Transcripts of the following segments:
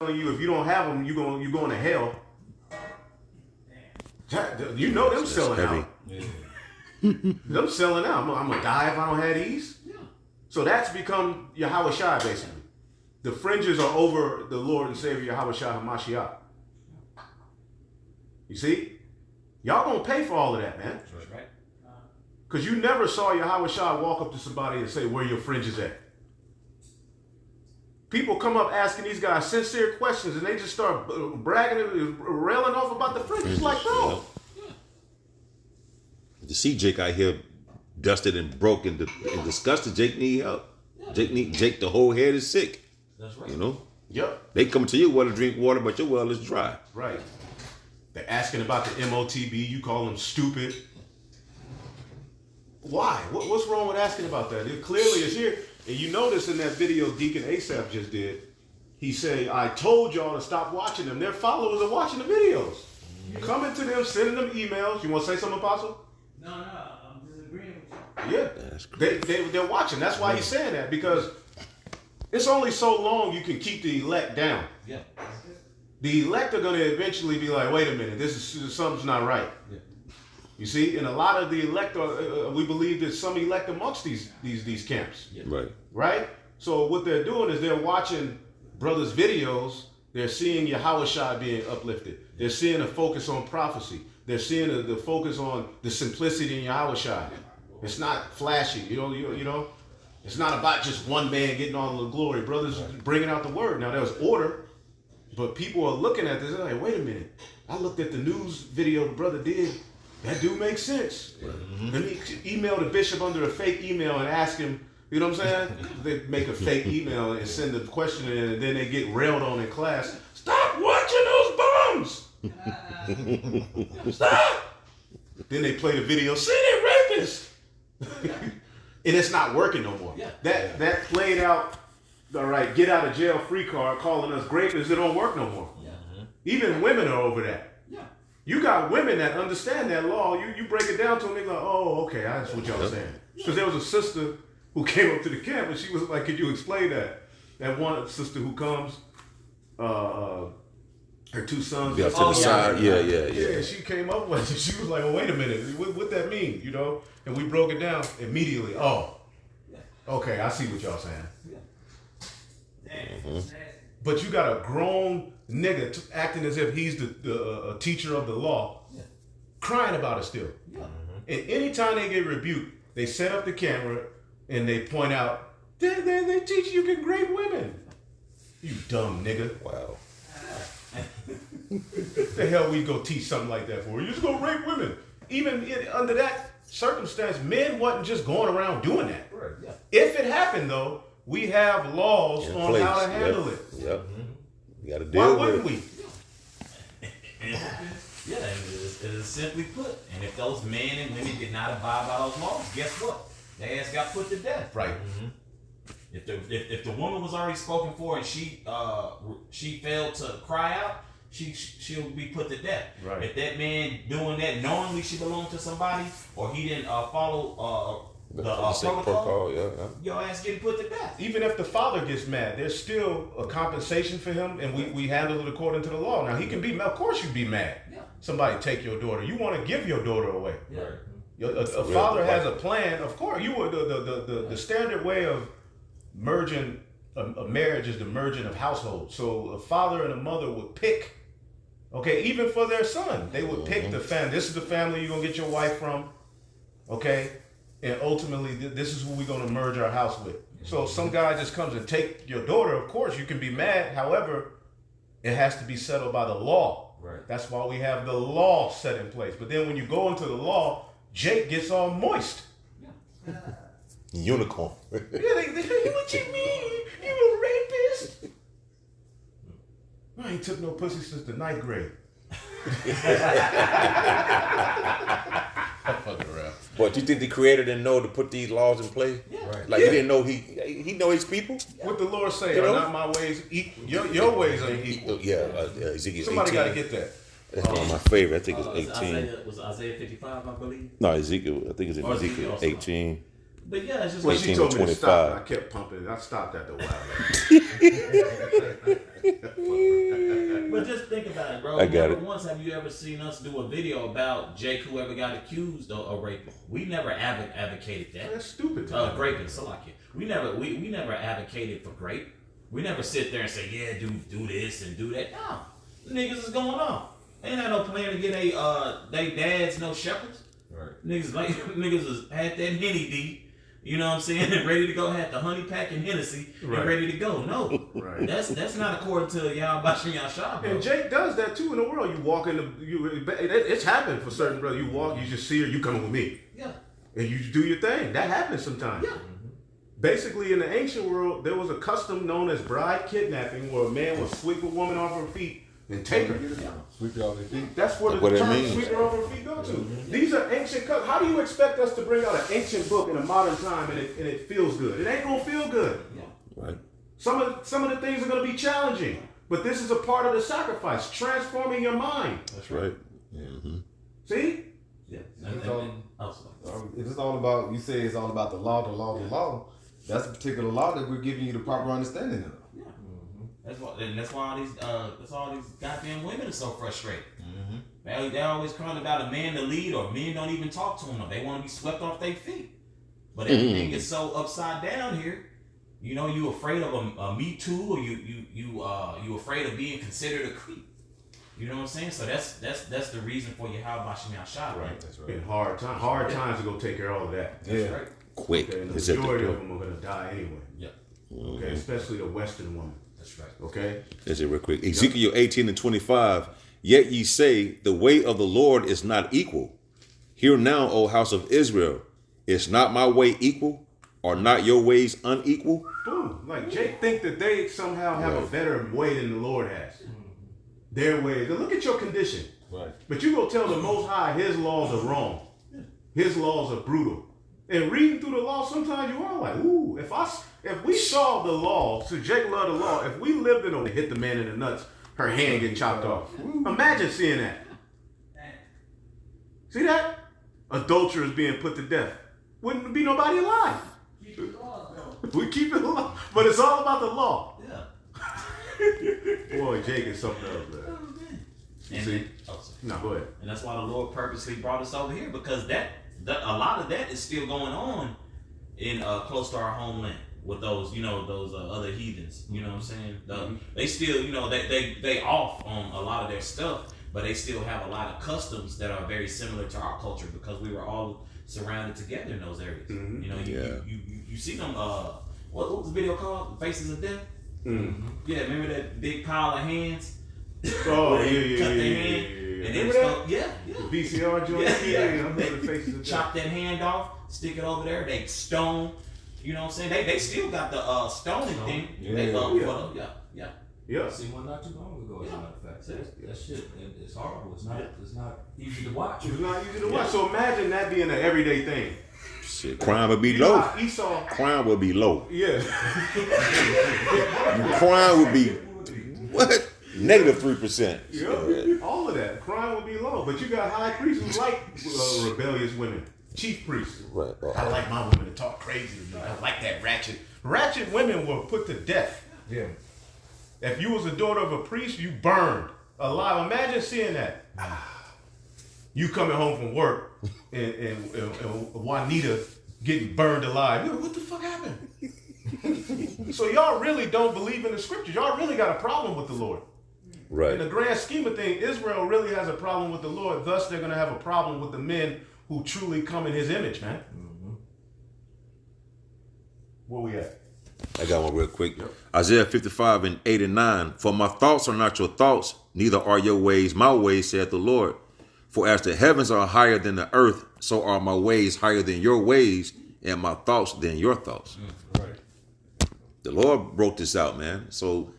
you if you don't have them, you going to hell. You know them selling heavy. out. Yeah. Them selling out. I'm gonna die if I don't have these. Yeah. So that's become Yahweh Shai basically. The fringes are over the Lord and Savior Yahweh Shai HaMashiach. You see, y'all gonna pay for all of that, man. That's right. Because you never saw Yahweh Shai walk up to somebody and say, "Where your fringes at?" People come up asking these guys sincere questions, and they just start bragging and railing off about the fringes. Like, bro. To see Jake out here dusted and broken and disgusted, Jake need help. Jake, the whole head is sick. That's right. You know? Yep. They come to your well to drink water, but your well is dry. Right. They're asking about the MOTB. You call them stupid. Why? What's wrong with asking about that? It clearly is here. And you notice in that video Deacon Asaph just did, he said, I told y'all to stop watching them. Their followers are watching the videos. You coming to them, sending them emails. You want to say something, Apostle? No, I'm disagreeing with you. Yeah. They're watching. That's why he's saying that, because it's only so long you can keep the elect down. Yeah. The elect are going to eventually be like, wait a minute, something's not right. Yeah. You see, and a lot of the elect we believe that some elect amongst these camps. Yeah. Right. Right? So what they're doing is they're watching brothers' videos. They're seeing Yahweh Shai being uplifted. They're seeing a focus on prophecy. They're seeing the focus on the simplicity in Yahweh Shai. It's not flashy. You know. It's not about just one man getting all the glory. Brothers bringing out the word. Now there's order, but people are looking at this. They're like, wait a minute. I looked at the news video the brother did. That do make sense. Mm-hmm. Let me email the bishop under a fake email and ask him, you know what I'm saying? They make a fake email and send the question in, and then they get railed on in class. Stop watching those bums! Stop! Then they play the video, see they rapists! And it's not working no more. Yeah. That played out, all right, get out of jail free card calling us rapists, it don't work no more. Yeah. Even women are over that. Yeah. You got women that understand that law. You break it down to them, they're like, oh, okay, that's what y'all saying. Because there was a sister who came up to the camp and she was like, could you explain that? That one sister who comes, her two sons. Yeah, to the side. Yeah. She came up with it. She was like, well, wait a minute, what that mean? You know? And we broke it down immediately. Oh, okay, I see what y'all saying. Damn. But you got a grown nigga acting as if he's the teacher of the law, crying about it still. Yeah. And anytime they get rebuked, they set up the camera and they point out, they teach you can rape women. You dumb nigga. Wow. The hell we go teach something like that for? You just go rape women. Even under that circumstance, men wasn't just going around doing that. Right. Yeah. If it happened though, we have laws on place. how to handle it. Yep. You got to Why deal wouldn't with we? Yeah, it is simply put. And if those men and women did not abide by those laws, guess what? Their ass got put to death. Right. Mm-hmm. If the woman was already spoken for and she failed to cry out, she'll be put to death. Right. If that man doing that knowingly she belonged to somebody, or he didn't follow the protocol, your ass getting put to death. Even if the father gets mad, there's still a compensation for him, and we handle it according to the law. Now he can be mad. Of course you'd be mad. Yeah. Somebody take your daughter. You want to give your daughter away. Yeah. A father has a plan. Of course, you would. The standard way of merging a marriage is the merging of households. So a father and a mother would pick. Okay, even for their son, they would pick the family. This is the family you're gonna get your wife from. Okay. And ultimately, this is who we're going to merge our house with. So if some guy just comes and take your daughter, of course, you can be mad. However, it has to be settled by the law. Right. That's why we have the law set in place. But then when you go into the law, Jake gets all moist. Unicorn. Yeah, what you mean? You a rapist? I ain't took no pussy since the ninth grade. I'm fucking around. But you think the creator didn't know to put these laws in place? Yeah. Right. Like he didn't know he know his people? What the Lord say, You are know? not my ways equal. Your ways ain't equal. Ezekiel Somebody 18. got to get that. That's one of my favorite. I think it's 18. Was Isaiah 55, I believe? No, Ezekiel. I think it's in Or Ezekiel Ezekiel 18. But yeah, it's just Well, like, she 18 told to me to stop, 25. and I kept pumping it. I stopped after a while. But just think about it, bro. I got Never it. once have you ever seen us do a video about Jake, whoever got accused of raping. We never advocated that. That's stupid. Raping, so like it. We never advocated for rape. We never sit there and say, yeah, do this and do that. No, niggas is going on. Ain't had no plan to get they dads no shepherds. Right. Niggas had that Henny D. You know what I'm saying? And ready to go, had the honey pack and Hennessy Right. and ready to go. No, Right. that's not according to Y'all Bashim Y'all Shah, bro. And Jake does that too in the world. You walk in it's happened for certain brothers. You walk, you just see her, you coming with me. Yeah. And you do your thing. That happens sometimes. Yeah. Basically, in the ancient world, there was a custom known as bride kidnapping where a man would sweep a woman off her feet and take her. Sweep you off your feet. That's where What the it term means. sweep her off her feet go to. These are ancient customs. How do you expect us to bring out an ancient book in a modern time and it feels good? It ain't gonna feel good. Right. Some of the things are gonna be challenging. But this is a part of the sacrifice, transforming your mind. That's right. Mm-hmm. See? Yeah. If it's all about, you say it's all about the law. That's a particular law that we're giving you the proper understanding of. Yeah. That's why all these goddamn women are so frustrated. They always crying about a man to lead, or men don't even talk to them. They want to be swept off their feet. But everything is so upside down here. You know, you afraid of a Me Too, or you afraid of being considered a creep. You know what I'm saying? So that's the reason for your how Bashim Y'all Shah, right? That's right. In hard times are gonna take care of all of that. Yeah. That's right. Quick. Okay, and It's the at the majority of door. them are gonna die anyway. Yeah. Okay, especially the Western woman. That's right. Okay. That's it real quick. Ezekiel 18:25. Yet ye say, the way of the Lord is not equal. Hear now, O house of Israel, is not my way equal? Are not your ways unequal? Boom. Like Jake think that they somehow have a better way than the Lord has. Their ways. Look at your condition. Right. But you go tell the Most High His laws are wrong. His laws are brutal. And reading through the law, sometimes you are like, ooh, if we saw the law, so Jake loved the law, if we lived in it, hit the man in the nuts, her hand get chopped off. Imagine seeing that. See that? Adulterers being put to death. Wouldn't be nobody alive. We keep it alive. But it's all about the law. Yeah. Boy, Jake is something else, man. And See? sorry. No, go ahead. And that's why the Lord purposely brought us over here, because that a lot of that is still going on in close to our homeland with those other heathens. You know what I'm saying? They still, they off on a lot of their stuff, but they still have a lot of customs that are very similar to our culture, because we were all surrounded together in those areas. Mhm. You know, you see them. What was the video called? Faces of Death. Yeah, remember that big pile of hands? Oh, Where they yeah. cut their hand, and then Remember that? yeah. The VCR joint? Yeah. I'm the faces of Chop that hand off, stick it over there. They stone. You know what I'm saying? They still got the stoning thing. Yeah. They Yeah. yeah. Yeah. I seen one not too long ago, as a matter of fact. That shit, it's horrible. It's not easy to watch. It's not easy to watch. So imagine that being an everyday thing. Shit, crime would be You know low. how Esau, Crime would be low. yeah. Crime would be what? -3%. Yeah, all of that. Crime would be low. But you got high priests who like rebellious women. Chief priests. Right. I like my women to talk crazy to me. I like that ratchet. Ratchet women were put to death. Yeah. If you was a daughter of a priest, you burned alive. Imagine seeing that. You coming home from work and Juanita getting burned alive. Yo, what the fuck happened? So y'all really don't believe in the scriptures. Y'all really got a problem with the Lord. In the Right. grand scheme of things, Israel really has a problem with the Lord. Thus, they're going to have a problem with the men who truly come in his image, man. Where we at? I got one real quick. Isaiah 55:8-9. For my thoughts are not your thoughts, neither are your ways my ways, saith the Lord. For as the heavens are higher than the earth, so are my ways higher than your ways, and my thoughts than your thoughts. Right. The Lord broke this out, man. So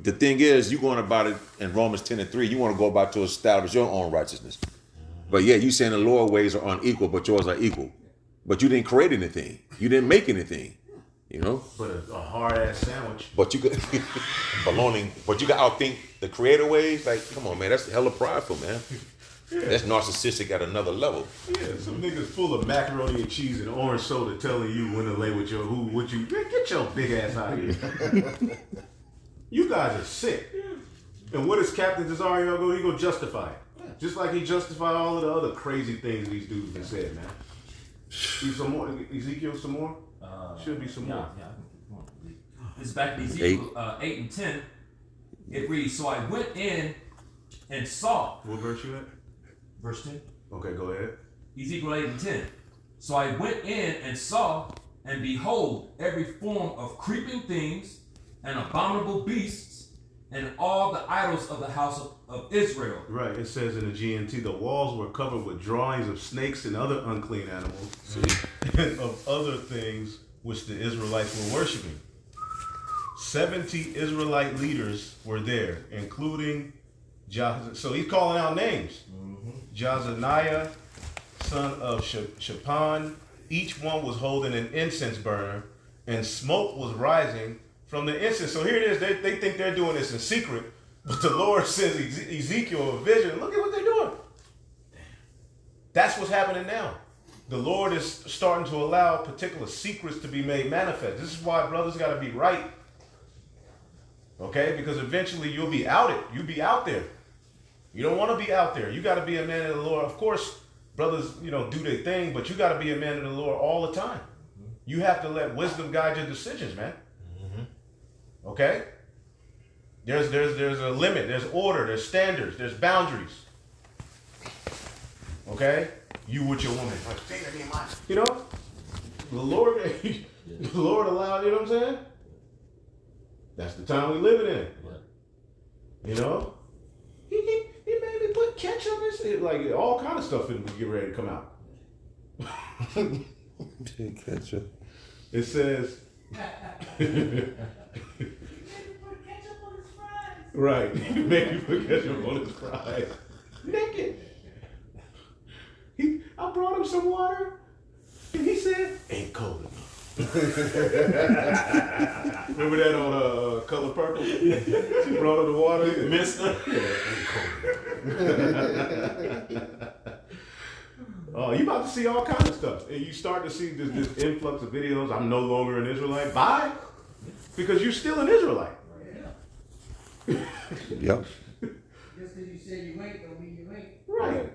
the thing is, you going about it in Romans 10:3, you want to go about to establish your own righteousness. But yeah, you saying the Lord's ways are unequal, but yours are equal. But you didn't create anything. You didn't make anything. You know? But a hard ass sandwich. But you could baloney, but you can outthink the creator ways. Like, come on, man, that's hella prideful, man. That's narcissistic at another level. Yeah, some niggas full of macaroni and cheese and orange soda telling you when to lay with your get your big ass out of here. You guys are sick. And what is Captain Cesario go? He gonna justify it. Just like he justified all of the other crazy things these dudes been said, man. Need some more? Ezekiel, some more? Should be some more. Yeah. It's back in Ezekiel 8 and 10. It reads, so I went in and saw. What verse you at? Verse 10. Okay, go ahead. Ezekiel 8 and 10. So I went in and saw, and behold, every form of creeping things and abominable beasts, and all the idols of the house of Israel. Right, it says in the GNT, the walls were covered with drawings of snakes and other unclean animals, and of other things which the Israelites were worshiping. 70 Israelite leaders were there, including so he's calling out names. Jazaniah, son of Shaphan. Each one was holding an incense burner, and smoke was rising from the incense. So here it is. They think they're doing this in secret, but the Lord sends Ezekiel a vision. Look at what they're doing. That's what's happening now. The Lord is starting to allow particular secrets to be made manifest. This is why brothers got to be right. Okay? Because eventually you'll be outed. You'll be out there. You don't want to be out there. You got to be a man of the Lord. Of course, brothers, do their thing, but you got to be a man of the Lord all the time. You have to let wisdom guide your decisions, man. Okay? There's a limit. There's order. There's standards. There's boundaries. Okay? You with your woman. The Lord, the Lord allowed, you know what I'm saying? That's the time we living in. You know? He made me put ketchup in, like all kind of stuff in get ready to come out. Ketchup. It says right. He made me put ketchup on his fries. Naked. I brought him some water, and he said, "Ain't cold enough." Remember that on Color Purple? She brought him the water, Mister. Oh, you about to see all kinds of stuff, and you start to see this influx of videos. I'm no longer an Israelite. Bye, because you're still an Israelite. Yep. Just because you said you ain't, don't mean you ain't. Right.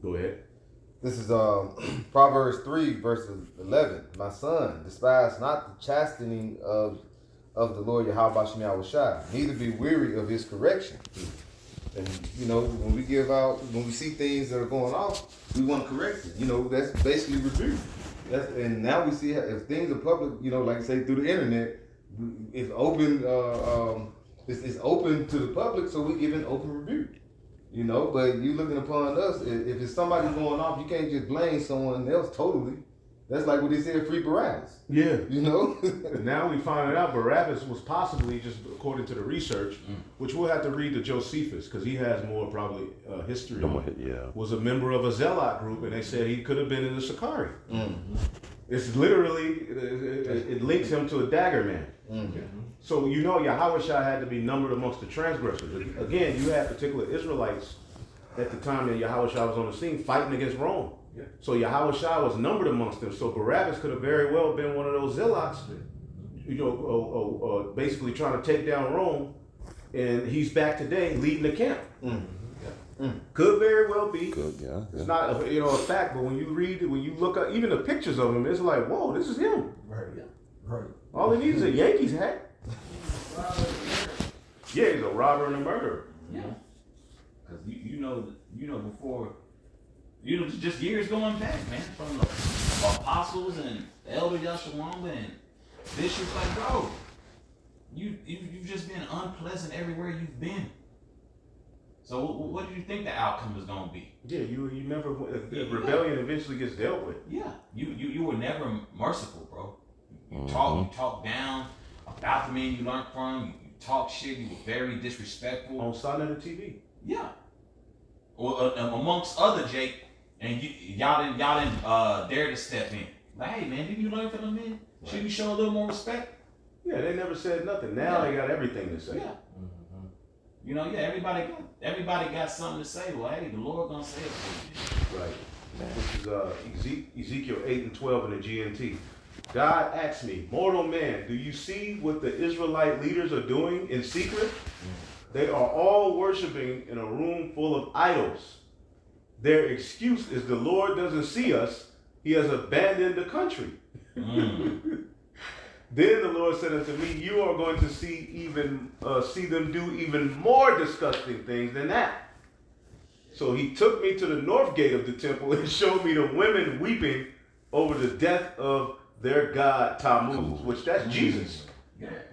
Go ahead. This is Proverbs 3, verses 11. My son, despise not the chastening of the Lord Yahweh Shem Yahushua, neither be weary of his correction. And when we see things that are going off, we want to correct it. That's basically rebuke. And now we see if things are public, like I say through the internet, it's open. It's open to the public, so we give an open rebuke. But you looking upon us, if it's somebody going off, you can't just blame someone else totally. That's like what they said, free Barabbas. Yeah. And now we find out Barabbas was possibly, just according to the research, which we'll have to read to Josephus, because he has more probably history on it, was a member of a Zealot group, and they said he could have been in the Sicarii. It's literally, it links him to a dagger man. So Yahushua had to be numbered amongst the transgressors. Again, you had particular Israelites at the time that Yahushua was on the scene fighting against Rome. Yeah. So Yahushua was numbered amongst them. So Barabbas could have very well been one of those zealots, basically trying to take down Rome. And he's back today leading the camp. Could very well be. Good, yeah. It's not a fact, but when you read it, when you look up even the pictures of him, it's like, whoa, this is him. Right. Yeah. Right. All he needs is a Yankees hat. Yeah, he's a robber and a murderer. Yeah. Because before, just years going back, man, from the apostles and Elder Yeshua and bishops, like, bro, you've just been unpleasant everywhere you've been. So what do you think the outcome is going to be? Yeah, you never. Rebellion eventually gets dealt with. Yeah, you were never merciful, bro. You talk down about the men you learned from. You talk shit. You were very disrespectful On Son of the TV. Yeah. Or amongst other Jake, and y'all didn't dare to step in. Like, hey man, didn't you learn from them men? Should you show a little more respect? Yeah, they never said nothing. Now they got everything to say. Yeah. Everybody got something to say. Well, hey, the Lord gonna say it for you. Right. This is Ezekiel 8 and 12 in the GNT. God asked me, mortal man, do you see what the Israelite leaders are doing in secret? They are all worshiping in a room full of idols. Their excuse is the Lord doesn't see us. He has abandoned the country. Then the Lord said unto me, you are going to see them do even more disgusting things than that. So he took me to the north gate of the temple and showed me the women weeping over the death of their god Tammuz, which that's Jesus.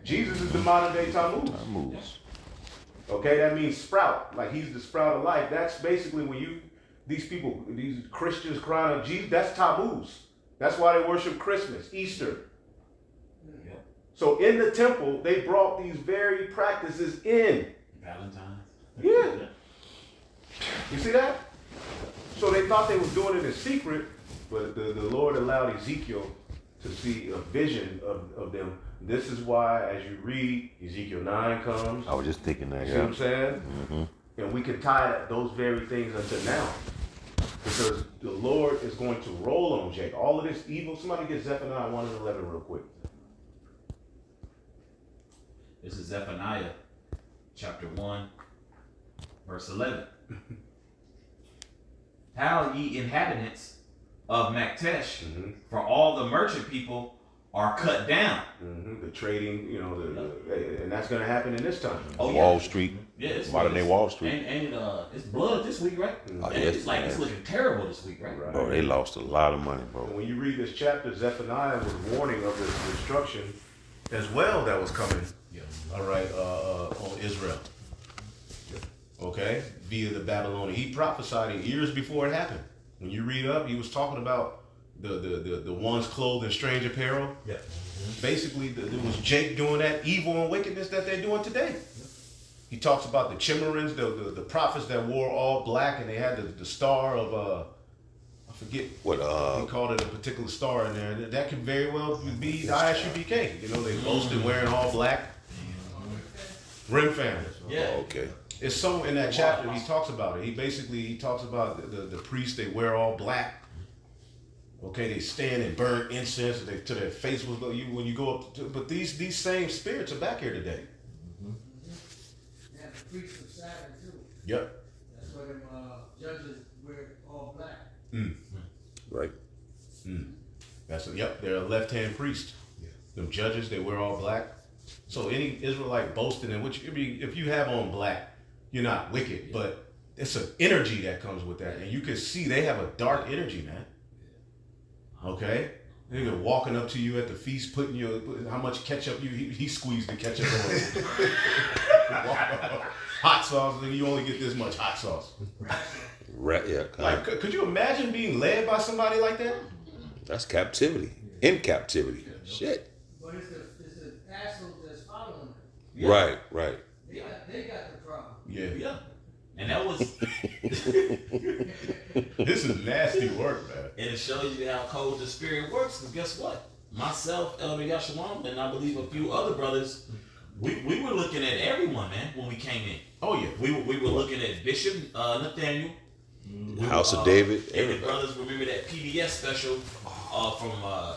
Jesus is the modern day Tammuz. Okay, that means sprout, like he's the sprout of life. That's basically when these Christians crying out Jesus, that's Tammuz. That's why they worship Christmas, Easter. So in the temple, they brought these very practices in. Valentine's. Yeah. You see that? So they thought they was doing it in secret, but the Lord allowed Ezekiel to see a vision of them. This is why, as you read, Ezekiel 9 comes. I was just thinking that, See what I'm saying? And we can tie those very things unto now. Because the Lord is going to roll on Jacob. All of this evil. Somebody get Zephaniah 1 and 11 real quick. This is Zephaniah chapter 1, verse 11. How ye inhabitants of Maktesh, for all the merchant people are cut down. The trading, and that's going to happen in this time. Oh, Wall Street. Yeah, it's Modern day Wall Street. And it's blood this week, right? Oh, And yes, it's like man. it's looking terrible this week, right? Right. Bro, they lost a lot of money, bro. And when you read this chapter, Zephaniah was warning of the destruction as well that was coming. All right, on Israel. Okay, via the Babylonian. He prophesied it years before it happened. When you read up, he was talking about the ones clothed in strange apparel. Yeah. Basically, it was Jake doing that evil and wickedness that they're doing today. He talks about the Chimerans, the prophets that wore all black, and they had the star of I forget What he called it a particular star in there. That could very well be the ISUBK. They boasted wearing all black. Rim family. Yeah. okay. It's so in that chapter he talks about it. He talks about the priests. They wear all black. Okay, they stand and burn incense to their face was when you go up to. But these same spirits are back here today. Yeah, the priests of Sabbath too. Yep. That's why them judges wear all black. Right. They're a left-hand priest. Them judges, they wear all black. So any Israelite boasting in which if you have on black, you're not wicked, but it's an energy that comes with that, and you can see they have a dark energy, man. Okay, they're walking up to you at the feast, putting how much ketchup he squeezed the ketchup on. Hot sauce, and you only get this much hot sauce. Right. Yeah. Like, could you imagine being led by somebody like that? That's captivity. In captivity. Shit. But it's the assholes that's following them. Yeah. Right. They got the problem. Yeah. And that was, This is nasty work, man. and it shows you how cold the spirit works. Because guess what? Myself, Elder Yashalam, and I believe a few other brothers, we were looking at everyone, man, when we came in. Oh yeah. We were looking at Bishop Nathaniel. House of David. And the Everybody. brothers remember that PBS special from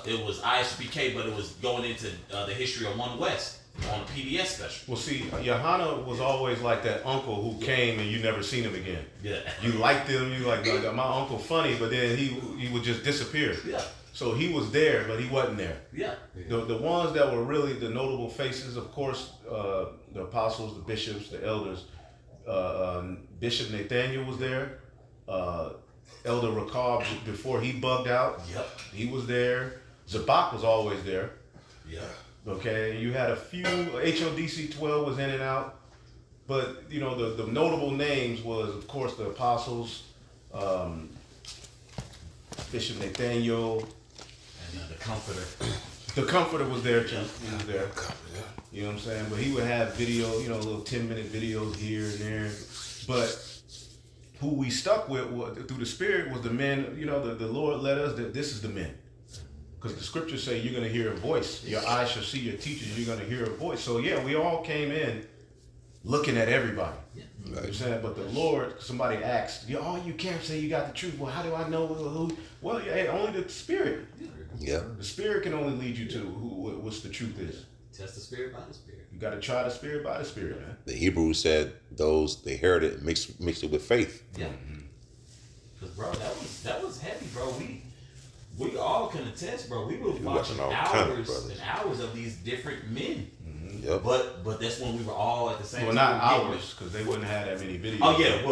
it was ISBK, but it was going into the history of One West on a PBS special. Well, see, Johanna was always like that uncle who came and you never seen him again. Yeah. You liked him, you like my uncle funny, but then he would just disappear. Yeah. So he was there, but he wasn't there. Yeah. The ones that were really the notable faces, of course, the apostles, the bishops, the elders. Bishop Nathaniel was there. Elder Rakab, before he bugged out, Yep. he was there. Zabak was always there. Yeah. Okay, you had a few. HODC 12 was in and out, but the notable names was, of course, the apostles, Bishop Nathaniel, And the Comforter. the Comforter was there too. He was there. You know what I'm saying? But he would have video, little 10-minute videos here and there. But who we stuck with through the Spirit was the men. The Lord led us that this is the men. Because the scriptures say you're going to hear a voice. Your eyes shall see your teachers. You're going to hear a voice. So yeah, we all came in looking at everybody. Yeah. You know what I'm saying? But the Lord, somebody asked, oh, you can't say you got the truth. Well, how do I know who? Well, yeah, only the Spirit. Yeah. The Spirit can only lead you to what's the truth is. Test the spirit by the spirit. You got to try the Spirit by the Spirit, man. The Hebrews said those they heard it mixed it with faith. Yeah. Cause bro, that was heavy, bro. We all can attest, bro. We were watching all kind of hours brothers. and hours of these different men. Yep. But that's when we were all at the same Well, time. not ours, because they wouldn't have that many videos. Oh yeah, well,